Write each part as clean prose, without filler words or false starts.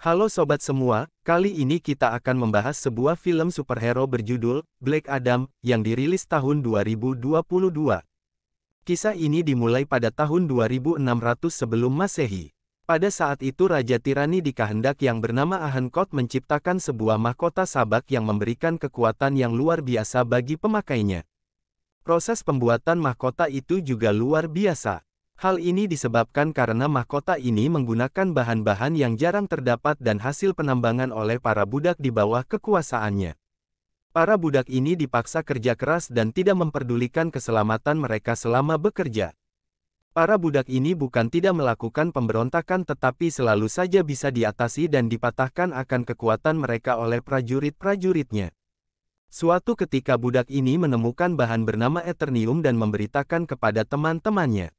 Halo sobat semua, kali ini kita akan membahas sebuah film superhero berjudul Black Adam yang dirilis tahun 2022. Kisah ini dimulai pada tahun 2600 sebelum Masehi. Pada saat itu Raja Tirani di Kahendak yang bernama Ahenkot menciptakan sebuah mahkota sabak yang memberikan kekuatan yang luar biasa bagi pemakainya. Proses pembuatan mahkota itu juga luar biasa. Hal ini disebabkan karena mahkota ini menggunakan bahan-bahan yang jarang terdapat dan hasil penambangan oleh para budak di bawah kekuasaannya. Para budak ini dipaksa kerja keras dan tidak memperdulikan keselamatan mereka selama bekerja. Para budak ini bukan tidak melakukan pemberontakan tetapi selalu saja bisa diatasi dan dipatahkan akan kekuatan mereka oleh prajurit-prajuritnya. Suatu ketika budak ini menemukan bahan bernama Eternium dan memberitakan kepada teman-temannya.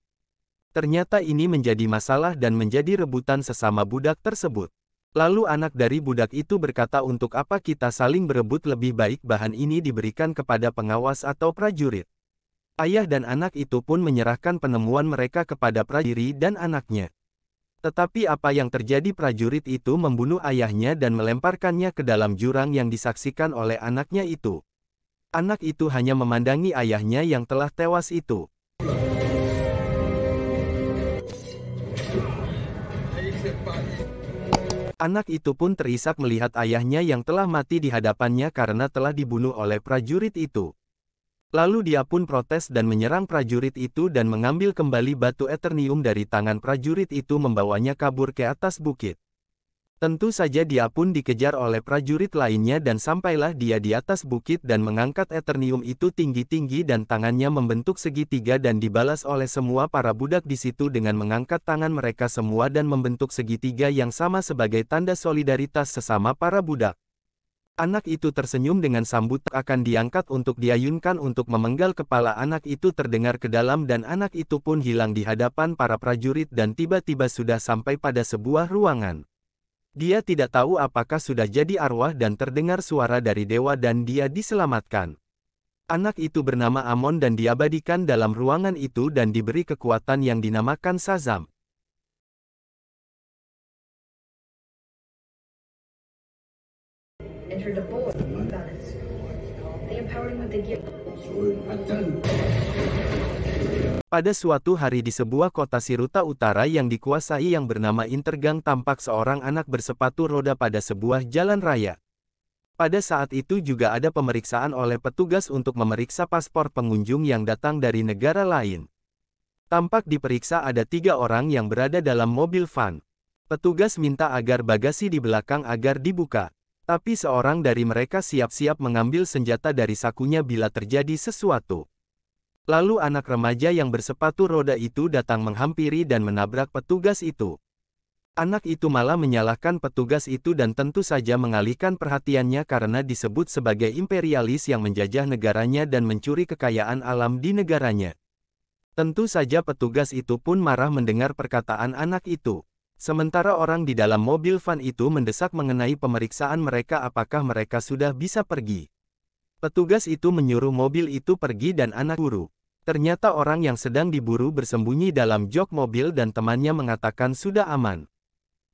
Ternyata ini menjadi masalah dan menjadi rebutan sesama budak tersebut. Lalu anak dari budak itu berkata, untuk apa kita saling berebut, lebih baik bahan ini diberikan kepada pengawas atau prajurit. Ayah dan anak itu pun menyerahkan penemuan mereka kepada prajurit dan anaknya. Tetapi apa yang terjadi, prajurit itu membunuh ayahnya dan melemparkannya ke dalam jurang yang disaksikan oleh anaknya itu. Anak itu hanya memandangi ayahnya yang telah tewas itu. Anak itu pun terisak melihat ayahnya yang telah mati di hadapannya karena telah dibunuh oleh prajurit itu. Lalu dia pun protes dan menyerang prajurit itu dan mengambil kembali batu Eternium dari tangan prajurit itu, membawanya kabur ke atas bukit. Tentu saja dia pun dikejar oleh prajurit lainnya dan sampailah dia di atas bukit dan mengangkat Eternium itu tinggi-tinggi dan tangannya membentuk segitiga dan dibalas oleh semua para budak di situ dengan mengangkat tangan mereka semua dan membentuk segitiga yang sama sebagai tanda solidaritas sesama para budak. Anak itu tersenyum dengan sambutan akan diangkat untuk diayunkan untuk memenggal kepala anak itu terdengar ke dalam dan anak itu pun hilang di hadapan para prajurit dan tiba-tiba sudah sampai pada sebuah ruangan. Dia tidak tahu apakah sudah jadi arwah dan terdengar suara dari dewa dan dia diselamatkan. Anak itu bernama Amon dan diabadikan dalam ruangan itu dan diberi kekuatan yang dinamakan Shazam. Pada suatu hari di sebuah kota Siruta Utara yang dikuasai yang bernama Intergang, tampak seorang anak bersepatu roda pada sebuah jalan raya. Pada saat itu juga ada pemeriksaan oleh petugas untuk memeriksa paspor pengunjung yang datang dari negara lain. Tampak diperiksa ada 3 orang yang berada dalam mobil van. Petugas minta agar bagasi di belakang agar dibuka. Tapi seorang dari mereka siap-siap mengambil senjata dari sakunya bila terjadi sesuatu. Lalu anak remaja yang bersepatu roda itu datang menghampiri dan menabrak petugas itu. Anak itu malah menyalahkan petugas itu dan tentu saja mengalihkan perhatiannya karena disebut sebagai imperialis yang menjajah negaranya dan mencuri kekayaan alam di negaranya. Tentu saja petugas itu pun marah mendengar perkataan anak itu. Sementara orang di dalam mobil van itu mendesak mengenai pemeriksaan mereka apakah mereka sudah bisa pergi. Petugas itu menyuruh mobil itu pergi dan anak buru. Ternyata orang yang sedang diburu bersembunyi dalam jok mobil dan temannya mengatakan sudah aman.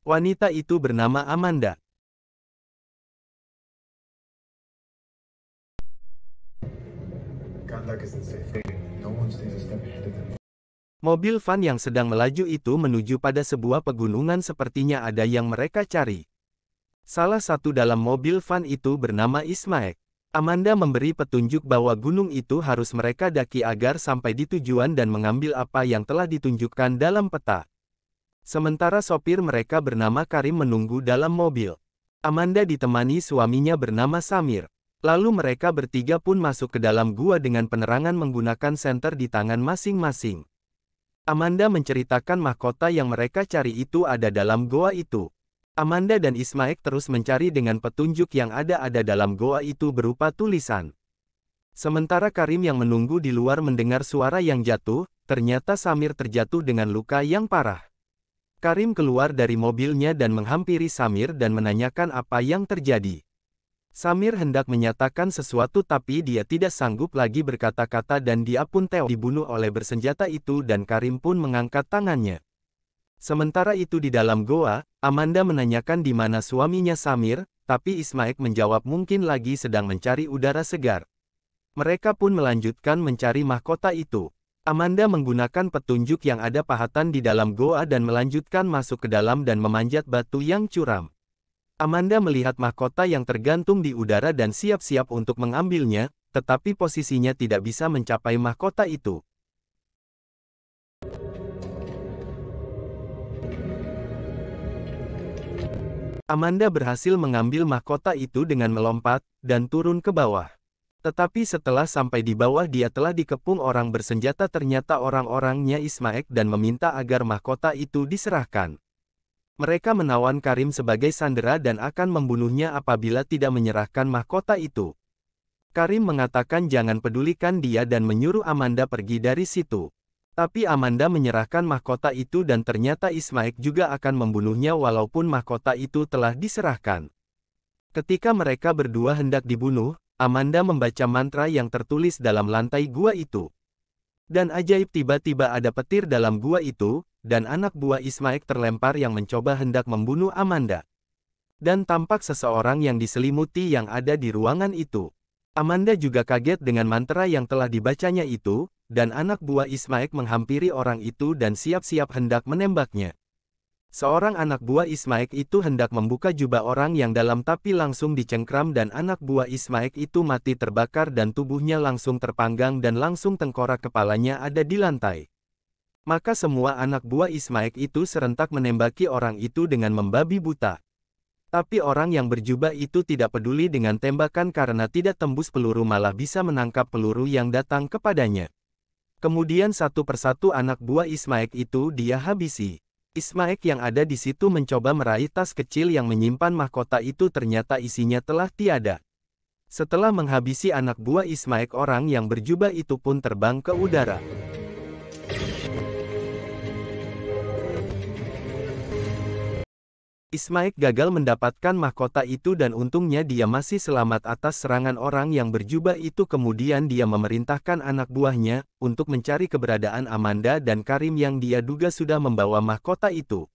Wanita itu bernama Amanda. Mobil van yang sedang melaju itu menuju pada sebuah pegunungan, sepertinya ada yang mereka cari. Salah satu dalam mobil van itu bernama Ismaek. Amanda memberi petunjuk bahwa gunung itu harus mereka daki agar sampai di tujuan dan mengambil apa yang telah ditunjukkan dalam peta. Sementara sopir mereka bernama Karim menunggu dalam mobil. Amanda ditemani suaminya bernama Samir. Lalu mereka bertiga pun masuk ke dalam gua dengan penerangan menggunakan senter di tangan masing-masing. Amanda menceritakan mahkota yang mereka cari itu ada dalam goa itu. Amanda dan Ismaek terus mencari dengan petunjuk yang ada dalam goa itu berupa tulisan. Sementara Karim yang menunggu di luar mendengar suara yang jatuh, ternyata Samir terjatuh dengan luka yang parah. Karim keluar dari mobilnya dan menghampiri Samir dan menanyakan apa yang terjadi. Samir hendak menyatakan sesuatu tapi dia tidak sanggup lagi berkata-kata dan dia pun tewas dibunuh oleh bersenjata itu dan Karim pun mengangkat tangannya. Sementara itu di dalam goa, Amanda menanyakan di mana suaminya Samir, tapi Ismaek menjawab mungkin lagi sedang mencari udara segar. Mereka pun melanjutkan mencari mahkota itu. Amanda menggunakan petunjuk yang ada pahatan di dalam goa dan melanjutkan masuk ke dalam dan memanjat batu yang curam. Amanda melihat mahkota yang tergantung di udara dan siap-siap untuk mengambilnya, tetapi posisinya tidak bisa mencapai mahkota itu. Amanda berhasil mengambil mahkota itu dengan melompat dan turun ke bawah. Tetapi setelah sampai di bawah dia telah dikepung orang bersenjata, ternyata orang-orangnya Ismaek, dan meminta agar mahkota itu diserahkan. Mereka menawan Karim sebagai sandera dan akan membunuhnya apabila tidak menyerahkan mahkota itu. Karim mengatakan jangan pedulikan dia dan menyuruh Amanda pergi dari situ. Tapi Amanda menyerahkan mahkota itu dan ternyata Ismaek juga akan membunuhnya walaupun mahkota itu telah diserahkan. Ketika mereka berdua hendak dibunuh, Amanda membaca mantra yang tertulis dalam lantai gua itu. Dan ajaib, tiba-tiba ada petir dalam gua itu, dan anak buah Ismaek terlempar yang mencoba hendak membunuh Amanda. Dan tampak seseorang yang diselimuti yang ada di ruangan itu. Amanda juga kaget dengan mantra yang telah dibacanya itu, dan anak buah Ismaek menghampiri orang itu dan siap-siap hendak menembaknya. Seorang anak buah Ismaek itu hendak membuka jubah orang yang dalam tapi langsung dicengkram dan anak buah Ismaek itu mati terbakar dan tubuhnya langsung terpanggang dan langsung tengkorak kepalanya ada di lantai. Maka semua anak buah Ismaek itu serentak menembaki orang itu dengan membabi buta. Tapi orang yang berjubah itu tidak peduli dengan tembakan karena tidak tembus peluru, malah bisa menangkap peluru yang datang kepadanya. Kemudian satu persatu anak buah Ismaek itu dia habisi. Ismaek yang ada di situ mencoba meraih tas kecil yang menyimpan mahkota itu, ternyata isinya telah tiada. Setelah menghabisi anak buah Ismaek, orang yang berjubah itu pun terbang ke udara. Ismaek gagal mendapatkan mahkota itu dan untungnya dia masih selamat atas serangan orang yang berjubah itu. Kemudian dia memerintahkan anak buahnya untuk mencari keberadaan Amanda dan Karim yang dia duga sudah membawa mahkota itu.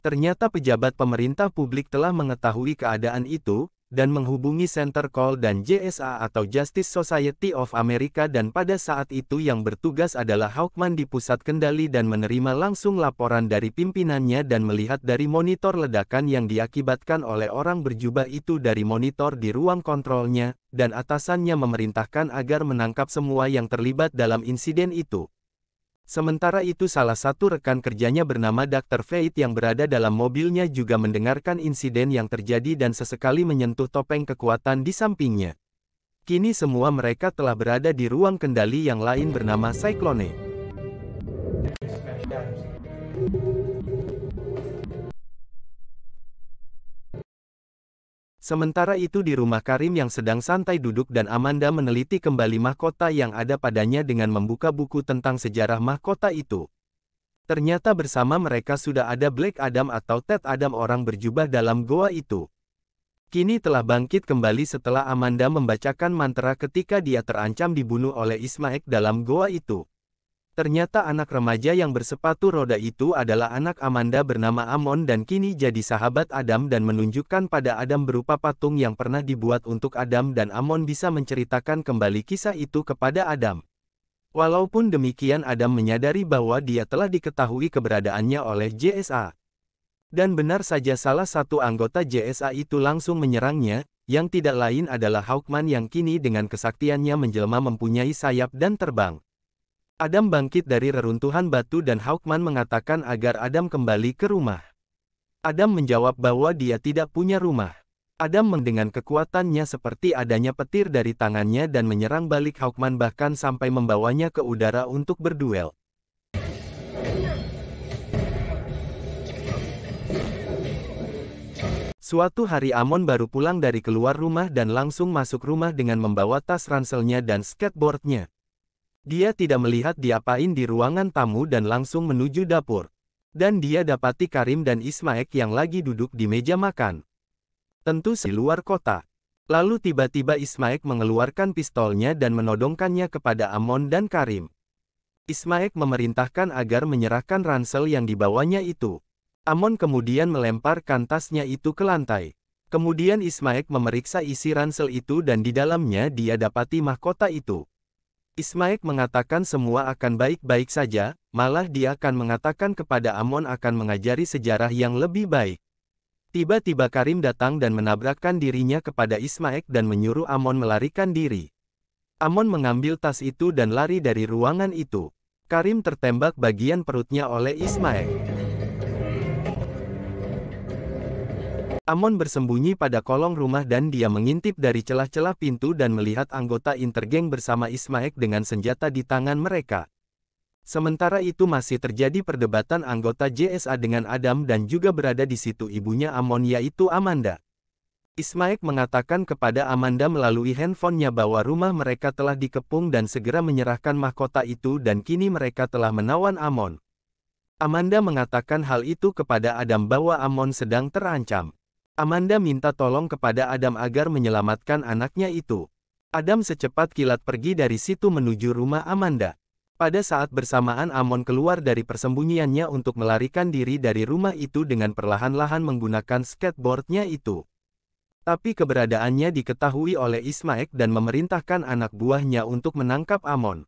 Ternyata pejabat pemerintah publik telah mengetahui keadaan itu, dan menghubungi Center Call dan JSA atau Justice Society of America, dan pada saat itu yang bertugas adalah Hawkman di pusat kendali dan menerima langsung laporan dari pimpinannya dan melihat dari monitor ledakan yang diakibatkan oleh orang berjubah itu dari monitor di ruang kontrolnya, dan atasannya memerintahkan agar menangkap semua yang terlibat dalam insiden itu. Sementara itu salah satu rekan kerjanya bernama Dr. Fate yang berada dalam mobilnya juga mendengarkan insiden yang terjadi dan sesekali menyentuh topeng kekuatan di sampingnya. Kini semua mereka telah berada di ruang kendali yang lain bernama Cyclone. Sementara itu di rumah Karim yang sedang santai duduk dan Amanda meneliti kembali mahkota yang ada padanya dengan membuka buku tentang sejarah mahkota itu. Ternyata bersama mereka sudah ada Black Adam atau Ted Adam, orang berjubah dalam goa itu. Kini telah bangkit kembali setelah Amanda membacakan mantra ketika dia terancam dibunuh oleh Ismaek dalam goa itu. Ternyata anak remaja yang bersepatu roda itu adalah anak Amanda bernama Amon dan kini jadi sahabat Adam dan menunjukkan pada Adam berupa patung yang pernah dibuat untuk Adam dan Amon bisa menceritakan kembali kisah itu kepada Adam. Walaupun demikian Adam menyadari bahwa dia telah diketahui keberadaannya oleh JSA. Dan benar saja salah satu anggota JSA itu langsung menyerangnya, yang tidak lain adalah Hawkman yang kini dengan kesaktiannya menjelma mempunyai sayap dan terbang. Adam bangkit dari reruntuhan batu dan Hawkman mengatakan agar Adam kembali ke rumah. Adam menjawab bahwa dia tidak punya rumah. Adam dengan kekuatannya seperti adanya petir dari tangannya dan menyerang balik Hawkman bahkan sampai membawanya ke udara untuk berduel. Suatu hari Amon baru pulang dari keluar rumah dan langsung masuk rumah dengan membawa tas ranselnya dan skateboardnya. Dia tidak melihat diapain di ruangan tamu dan langsung menuju dapur. Dan dia dapati Karim dan Ismaek yang lagi duduk di meja makan. Tentu di luar kota. Lalu tiba-tiba Ismaek mengeluarkan pistolnya dan menodongkannya kepada Amon dan Karim. Ismaek memerintahkan agar menyerahkan ransel yang dibawanya itu. Amon kemudian melemparkan tasnya itu ke lantai. Kemudian Ismaek memeriksa isi ransel itu dan di dalamnya dia dapati mahkota itu. Ismaek mengatakan semua akan baik-baik saja, malah dia akan mengatakan kepada Amon akan mengajari sejarah yang lebih baik. Tiba-tiba Karim datang dan menabrakkan dirinya kepada Ismaek dan menyuruh Amon melarikan diri. Amon mengambil tas itu dan lari dari ruangan itu. Karim tertembak bagian perutnya oleh Ismaek. Amon bersembunyi pada kolong rumah dan dia mengintip dari celah-celah pintu dan melihat anggota intergeng bersama Ismaek dengan senjata di tangan mereka. Sementara itu masih terjadi perdebatan anggota JSA dengan Adam dan juga berada di situ ibunya Amon yaitu Amanda. Ismaek mengatakan kepada Amanda melalui handphonenya bahwa rumah mereka telah dikepung dan segera menyerahkan mahkota itu dan kini mereka telah menawan Amon. Amanda mengatakan hal itu kepada Adam bahwa Amon sedang terancam. Amanda minta tolong kepada Adam agar menyelamatkan anaknya itu. Adam secepat kilat pergi dari situ menuju rumah Amanda. Pada saat bersamaan Amon keluar dari persembunyiannya untuk melarikan diri dari rumah itu dengan perlahan-lahan menggunakan skateboardnya itu. Tapi keberadaannya diketahui oleh Ismaek dan memerintahkan anak buahnya untuk menangkap Amon.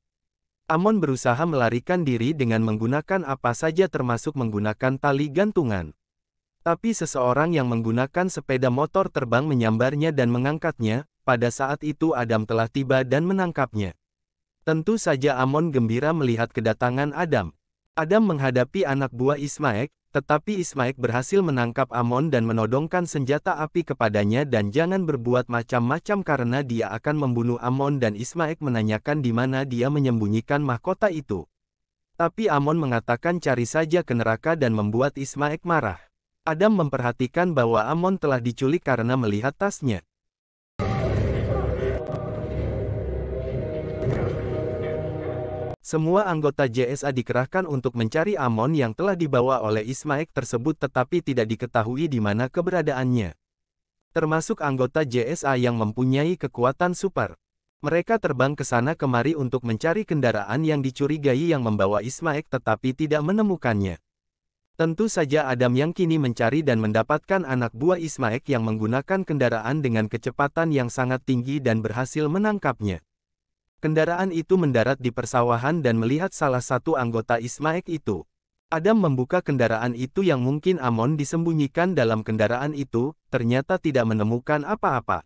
Amon berusaha melarikan diri dengan menggunakan apa saja termasuk menggunakan tali gantungan. Tapi seseorang yang menggunakan sepeda motor terbang menyambarnya dan mengangkatnya, pada saat itu Adam telah tiba dan menangkapnya. Tentu saja Amon gembira melihat kedatangan Adam. Adam menghadapi anak buah Ismaek, tetapi Ismaek berhasil menangkap Amon dan menodongkan senjata api kepadanya dan jangan berbuat macam-macam karena dia akan membunuh Amon dan Ismaek menanyakan di mana dia menyembunyikan mahkota itu. Tapi Amon mengatakan cari saja ke neraka dan membuat Ismaek marah. Adam memperhatikan bahwa Amon telah diculik karena melihat tasnya. Semua anggota JSA dikerahkan untuk mencari Amon yang telah dibawa oleh Ismaek tersebut tetapi tidak diketahui di mana keberadaannya. Termasuk anggota JSA yang mempunyai kekuatan super. Mereka terbang ke sana kemari untuk mencari kendaraan yang dicurigai yang membawa Ismaek tetapi tidak menemukannya. Tentu saja Adam yang kini mencari dan mendapatkan anak buah Ismaek yang menggunakan kendaraan dengan kecepatan yang sangat tinggi dan berhasil menangkapnya. Kendaraan itu mendarat di persawahan dan melihat salah satu anggota Ismaek itu. Adam membuka kendaraan itu yang mungkin Amon disembunyikan dalam kendaraan itu, ternyata tidak menemukan apa-apa.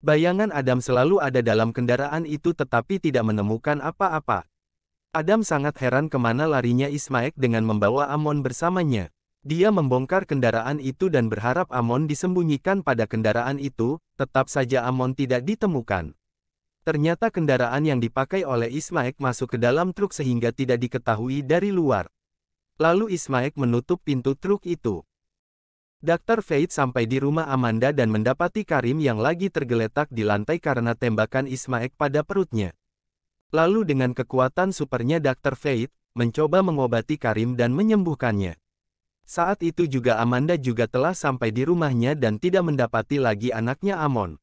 Bayangan Adam selalu ada dalam kendaraan itu tetapi tidak menemukan apa-apa. Adam sangat heran kemana larinya Ismaek dengan membawa Amon bersamanya. Dia membongkar kendaraan itu dan berharap Amon disembunyikan pada kendaraan itu, tetap saja Amon tidak ditemukan. Ternyata kendaraan yang dipakai oleh Ismaek masuk ke dalam truk sehingga tidak diketahui dari luar. Lalu Ismaek menutup pintu truk itu. Dr. Fate sampai di rumah Amanda dan mendapati Karim yang lagi tergeletak di lantai karena tembakan Ismaek pada perutnya. Lalu dengan kekuatan supernya Dr. Fate, mencoba mengobati Karim dan menyembuhkannya. Saat itu juga Amanda juga telah sampai di rumahnya dan tidak mendapati lagi anaknya Amon.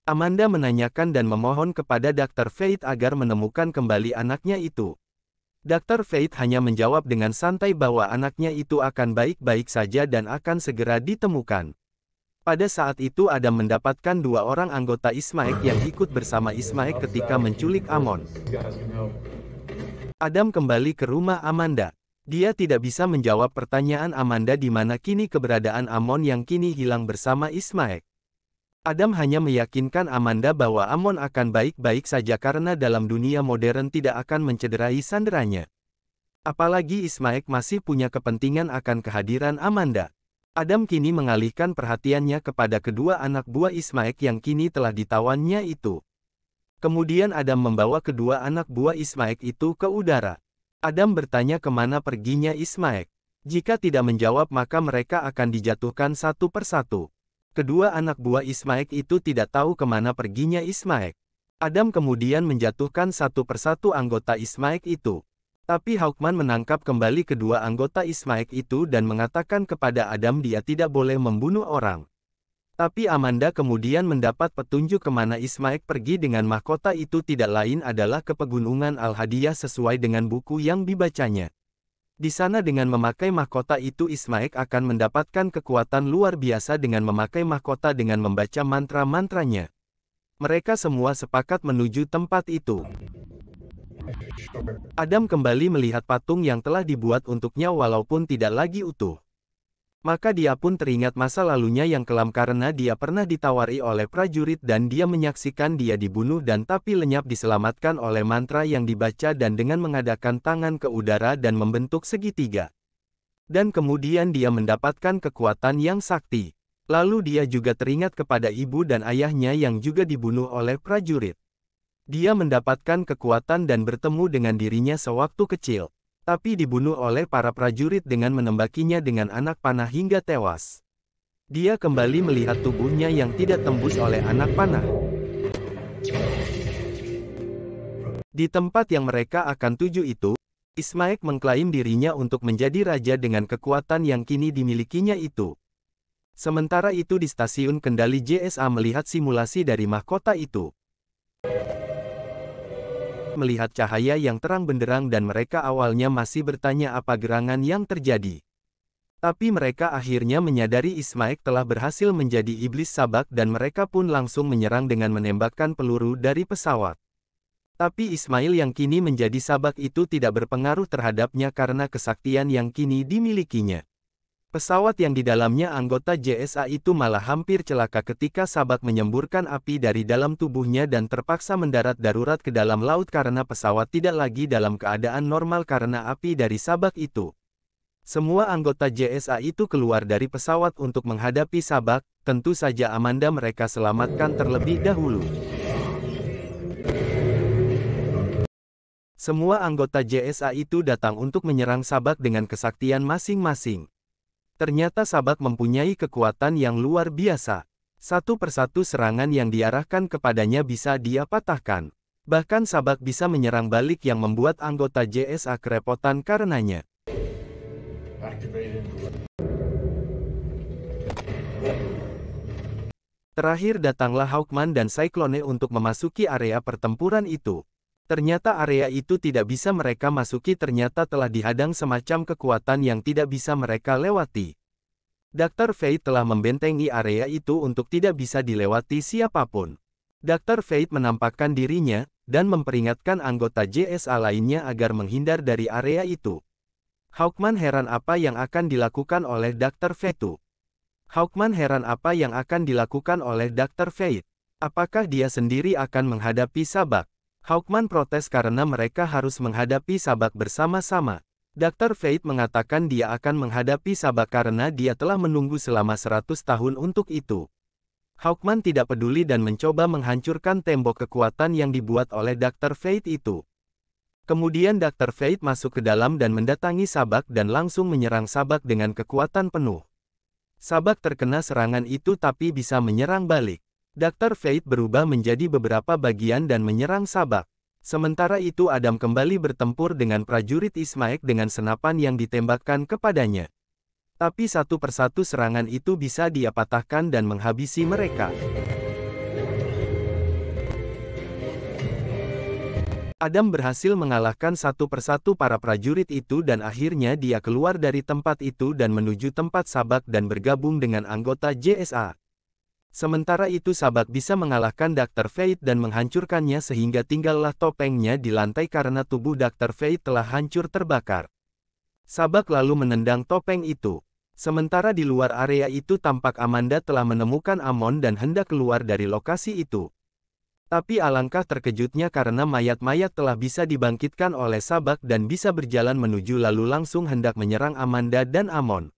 Amanda menanyakan dan memohon kepada Dr. Fate agar menemukan kembali anaknya itu. Dr. Fate hanya menjawab dengan santai bahwa anaknya itu akan baik-baik saja dan akan segera ditemukan. Pada saat itu Adam mendapatkan dua orang anggota Ismaek yang ikut bersama Ismaek ketika menculik Amon. Adam kembali ke rumah Amanda. Dia tidak bisa menjawab pertanyaan Amanda di mana kini keberadaan Amon yang kini hilang bersama Ismaek. Adam hanya meyakinkan Amanda bahwa Amon akan baik-baik saja karena dalam dunia modern tidak akan mencederai sanderanya. Apalagi Ismaek masih punya kepentingan akan kehadiran Amanda. Adam kini mengalihkan perhatiannya kepada kedua anak buah Ismaek yang kini telah ditawannya itu. Kemudian Adam membawa kedua anak buah Ismaek itu ke udara. Adam bertanya kemana perginya Ismaek. Jika tidak menjawab maka mereka akan dijatuhkan satu persatu. Kedua anak buah Ismaek itu tidak tahu kemana perginya Ismaek. Adam kemudian menjatuhkan satu persatu anggota Ismaek itu. Tapi Hawkman menangkap kembali kedua anggota Ismaek itu dan mengatakan kepada Adam dia tidak boleh membunuh orang. Tapi Amanda kemudian mendapat petunjuk kemana Ismaek pergi dengan mahkota itu tidak lain adalah ke pegunungan Al-Hadiyah sesuai dengan buku yang dibacanya. Di sana dengan memakai mahkota itu Ismaek akan mendapatkan kekuatan luar biasa dengan memakai mahkota dengan membaca mantra-mantranya. Mereka semua sepakat menuju tempat itu. Adam kembali melihat patung yang telah dibuat untuknya walaupun tidak lagi utuh. Maka dia pun teringat masa lalunya yang kelam karena dia pernah ditawari oleh prajurit dan dia menyaksikan dia dibunuh dan tapi lenyap diselamatkan oleh mantra yang dibaca dan dengan mengadakan tangan ke udara dan membentuk segitiga. Dan kemudian dia mendapatkan kekuatan yang sakti. Lalu dia juga teringat kepada ibu dan ayahnya yang juga dibunuh oleh prajurit. Dia mendapatkan kekuatan dan bertemu dengan dirinya sewaktu kecil, tapi dibunuh oleh para prajurit dengan menembakinya dengan anak panah hingga tewas. Dia kembali melihat tubuhnya yang tidak tembus oleh anak panah. Di tempat yang mereka akan tuju itu, Ismaek mengklaim dirinya untuk menjadi raja dengan kekuatan yang kini dimilikinya itu. Sementara itu di stasiun kendali JSA melihat simulasi dari mahkota itu. Melihat cahaya yang terang benderang dan mereka awalnya masih bertanya apa gerangan yang terjadi. Tapi mereka akhirnya menyadari Ismaek telah berhasil menjadi iblis sabak dan mereka pun langsung menyerang dengan menembakkan peluru dari pesawat. Tapi Ismail yang kini menjadi sabak itu tidak berpengaruh terhadapnya karena kesaktian yang kini dimilikinya. Pesawat yang di dalamnya anggota JSA itu malah hampir celaka ketika sabak menyemburkan api dari dalam tubuhnya dan terpaksa mendarat darurat ke dalam laut karena pesawat tidak lagi dalam keadaan normal karena api dari sabak itu. Semua anggota JSA itu keluar dari pesawat untuk menghadapi sabak, tentu saja Amanda mereka selamatkan terlebih dahulu. Semua anggota JSA itu datang untuk menyerang sabak dengan kesaktian masing-masing. Ternyata sabak mempunyai kekuatan yang luar biasa. Satu persatu serangan yang diarahkan kepadanya bisa dia patahkan. Bahkan sabak bisa menyerang balik yang membuat anggota JSA kerepotan karenanya. Terakhir datanglah Hawkman dan Cyclone untuk memasuki area pertempuran itu. Ternyata area itu tidak bisa mereka masuki ternyata telah dihadang semacam kekuatan yang tidak bisa mereka lewati. Dr. Fate telah membentengi area itu untuk tidak bisa dilewati siapapun. Dr. Fate menampakkan dirinya, dan memperingatkan anggota JSA lainnya agar menghindar dari area itu. Hawkman heran apa yang akan dilakukan oleh Dr. Fate. Hawkman heran apa yang akan dilakukan oleh Dr. Fate. Apakah dia sendiri akan menghadapi sabak? Hawkman protes karena mereka harus menghadapi sabak bersama-sama. Dr. Fate mengatakan dia akan menghadapi sabak karena dia telah menunggu selama 100 tahun untuk itu. Hawkman tidak peduli dan mencoba menghancurkan tembok kekuatan yang dibuat oleh Dr. Fate itu. Kemudian Dr. Fate masuk ke dalam dan mendatangi sabak dan langsung menyerang sabak dengan kekuatan penuh. Sabak terkena serangan itu tapi bisa menyerang balik. Dr. Fate berubah menjadi beberapa bagian dan menyerang sabak. Sementara itu Adam kembali bertempur dengan prajurit Ismaek dengan senapan yang ditembakkan kepadanya. Tapi satu persatu serangan itu bisa dia patahkan dan menghabisi mereka. Adam berhasil mengalahkan satu persatu para prajurit itu dan akhirnya dia keluar dari tempat itu dan menuju tempat sabak dan bergabung dengan anggota JSA. Sementara itu sabak bisa mengalahkan Dr. Fate dan menghancurkannya sehingga tinggallah topengnya di lantai karena tubuh Dr. Fate telah hancur terbakar. Sabak lalu menendang topeng itu. Sementara di luar area itu tampak Amanda telah menemukan Amon dan hendak keluar dari lokasi itu. Tapi alangkah terkejutnya karena mayat-mayat telah bisa dibangkitkan oleh sabak dan bisa berjalan menuju lalu langsung hendak menyerang Amanda dan Amon.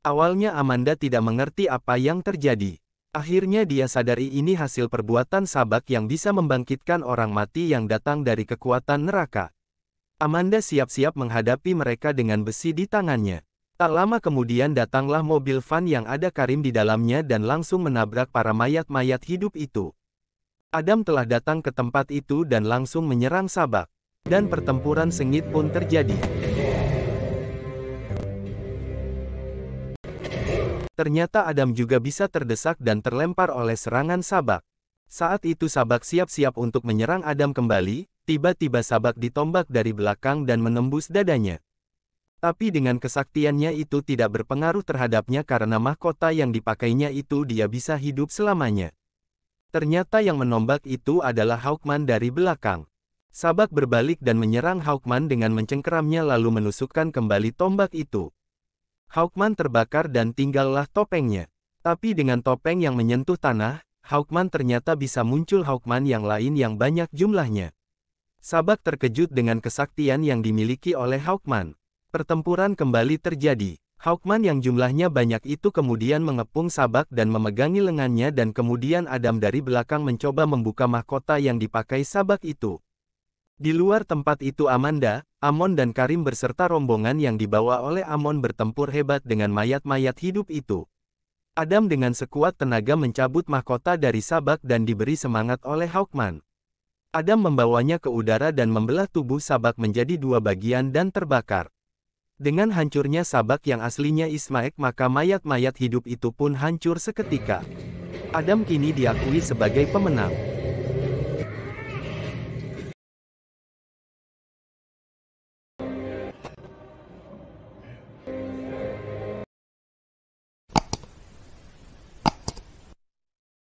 Awalnya Amanda tidak mengerti apa yang terjadi. Akhirnya dia sadari ini hasil perbuatan sabak yang bisa membangkitkan orang mati yang datang dari kekuatan neraka. Amanda siap-siap menghadapi mereka dengan besi di tangannya. Tak lama kemudian datanglah mobil van yang ada Karim di dalamnya dan langsung menabrak para mayat-mayat hidup itu. Adam telah datang ke tempat itu dan langsung menyerang sabak. Dan pertempuran sengit pun terjadi. Ternyata Adam juga bisa terdesak dan terlempar oleh serangan Sabak. Saat itu Sabak siap-siap untuk menyerang Adam kembali, tiba-tiba Sabak ditombak dari belakang dan menembus dadanya. Tapi dengan kesaktiannya itu tidak berpengaruh terhadapnya karena mahkota yang dipakainya itu dia bisa hidup selamanya. Ternyata yang menombak itu adalah Hawkman dari belakang. Sabak berbalik dan menyerang Hawkman dengan mencengkeramnya lalu menusukkan kembali tombak itu. Hawkman terbakar dan tinggallah topengnya. Tapi dengan topeng yang menyentuh tanah, Hawkman ternyata bisa muncul Hawkman yang lain yang banyak jumlahnya. Sabak terkejut dengan kesaktian yang dimiliki oleh Hawkman. Pertempuran kembali terjadi. Hawkman yang jumlahnya banyak itu kemudian mengepung Sabak dan memegangi lengannya dan kemudian Adam dari belakang mencoba membuka mahkota yang dipakai Sabak itu. Di luar tempat itu Amanda, Amon dan Karim berserta rombongan yang dibawa oleh Amon bertempur hebat dengan mayat-mayat hidup itu. Adam dengan sekuat tenaga mencabut mahkota dari Sabak dan diberi semangat oleh Hawkman. Adam membawanya ke udara dan membelah tubuh Sabak menjadi dua bagian dan terbakar. Dengan hancurnya Sabak yang aslinya Ismaek maka mayat-mayat hidup itu pun hancur seketika. Adam kini diakui sebagai pemenang.